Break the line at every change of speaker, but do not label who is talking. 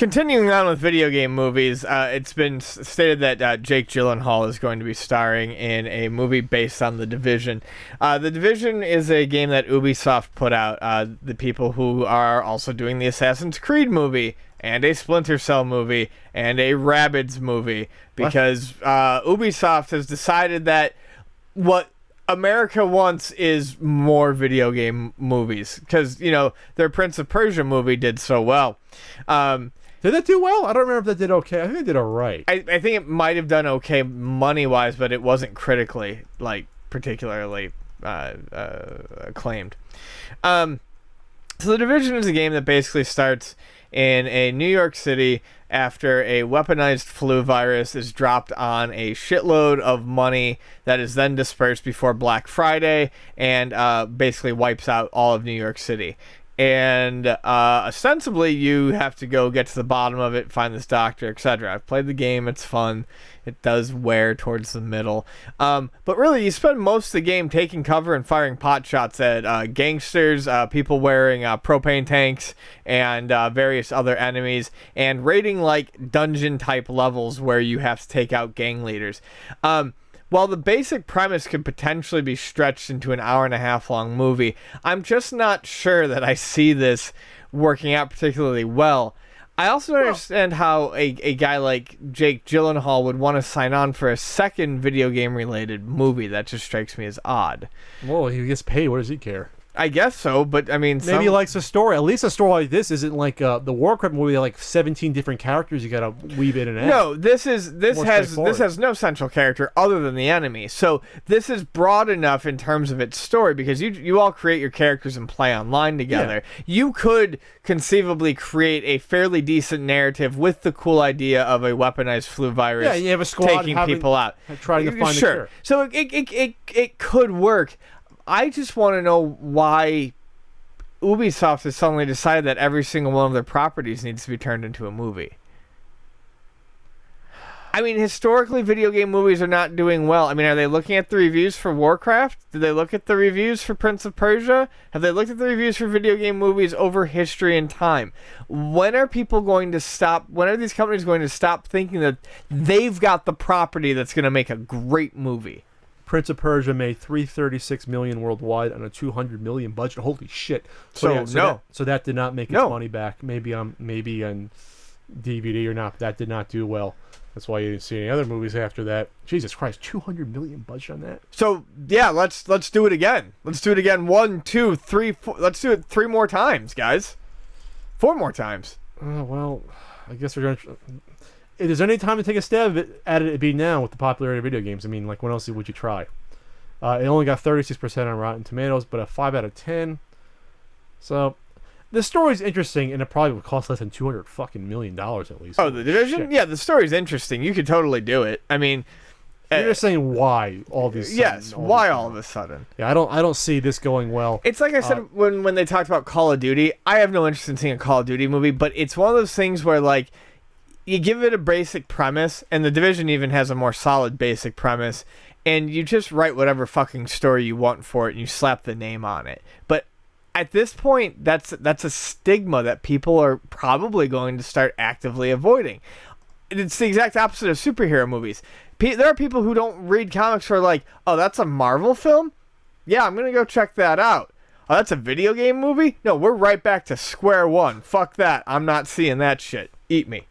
Continuing on with video game movies, it's been stated that Jake Gyllenhaal is going to be starring in a movie based on The Division. The Division is a game that Ubisoft put out, the people who are also doing the Assassin's Creed movie, and a Splinter Cell movie, and a Rabbids movie, because Ubisoft has decided that what America wants is more video game movies, because, their Prince of Persia movie did so well.
Did that do well? I don't remember if that did okay. I think it did all right.
I think it might have done okay money-wise, but it wasn't critically, particularly acclaimed. So The Division is a game that basically starts in a New York City after a weaponized flu virus is dropped on a shitload of money that is then dispersed before Black Friday and basically wipes out all of New York City. And ostensibly, you have to go get to the bottom of it, find this doctor, etc. I've played the game. It's fun. It does wear towards the middle. But really, you spend most of the game taking cover and firing pot shots at gangsters, people wearing propane tanks, and various other enemies, and raiding, dungeon-type levels where you have to take out gang leaders. While the basic premise could potentially be stretched into an hour-and-a-half long movie, I'm just not sure that I see this working out particularly well. I also don't understand how a guy like Jake Gyllenhaal would want to sign on for a second video game-related movie. That just strikes me as odd.
Well, he gets paid. What does he care?
I guess so, but I mean,
maybe he likes a story. At least a story like this isn't like the Warcraft movie. Like 17 different characters you gotta weave in and out.
No, this has no central character other than the enemy. So this is broad enough in terms of its story because you all create your characters and play online together. Yeah. You could conceivably create a fairly decent narrative with the cool idea of a weaponized flu virus.
Yeah, you have a squad
taking people out,
trying to find the cure.
So it could work. I just want to know why Ubisoft has suddenly decided that every single one of their properties needs to be turned into a movie. I mean, historically, video game movies are not doing well. I mean, are they looking at the reviews for Warcraft? Did they look at the reviews for Prince of Persia? Have they looked at the reviews for video game movies over history and time? When are people going to stop? When are these companies going to stop thinking that they've got the property that's going to make a great movie?
Prince of Persia made $336 million worldwide on a $200 million budget. Holy shit! So that did not make its money back. Maybe on DVD or not. But that did not do well. That's why you didn't see any other movies after that. Jesus Christ, $200 million budget on that.
So yeah, let's do it again. Let's do it again. 1, 2, 3, 4. Let's do it 3 more times, guys. 4 more times.
Well, I guess we're gonna. If there's any time to take a stab at it, it'd be now with the popularity of video games. I mean, when else would you try? It only got 36% on Rotten Tomatoes, but a 5 out of 10. So, the story's interesting, and it probably would cost less than $200 million at least.
Oh, The Division? Shit. Yeah, the story's interesting. You could totally do it. I mean,
you're just saying why all of a sudden.
Yes, why all of a sudden?
Yeah, I don't see this going well.
It's like I said when they talked about Call of Duty. I have no interest in seeing a Call of Duty movie, but it's one of those things where you give it a basic premise, and The Division even has a more solid basic premise, and you just write whatever fucking story you want for it, and you slap the name on it. But at this point, that's a stigma that people are probably going to start actively avoiding. It's the exact opposite of superhero movies. There are people who don't read comics who are like, oh, that's a Marvel film? Yeah, I'm going to go check that out. Oh, that's a video game movie? No, we're right back to square one. Fuck that. I'm not seeing that shit. Eat me.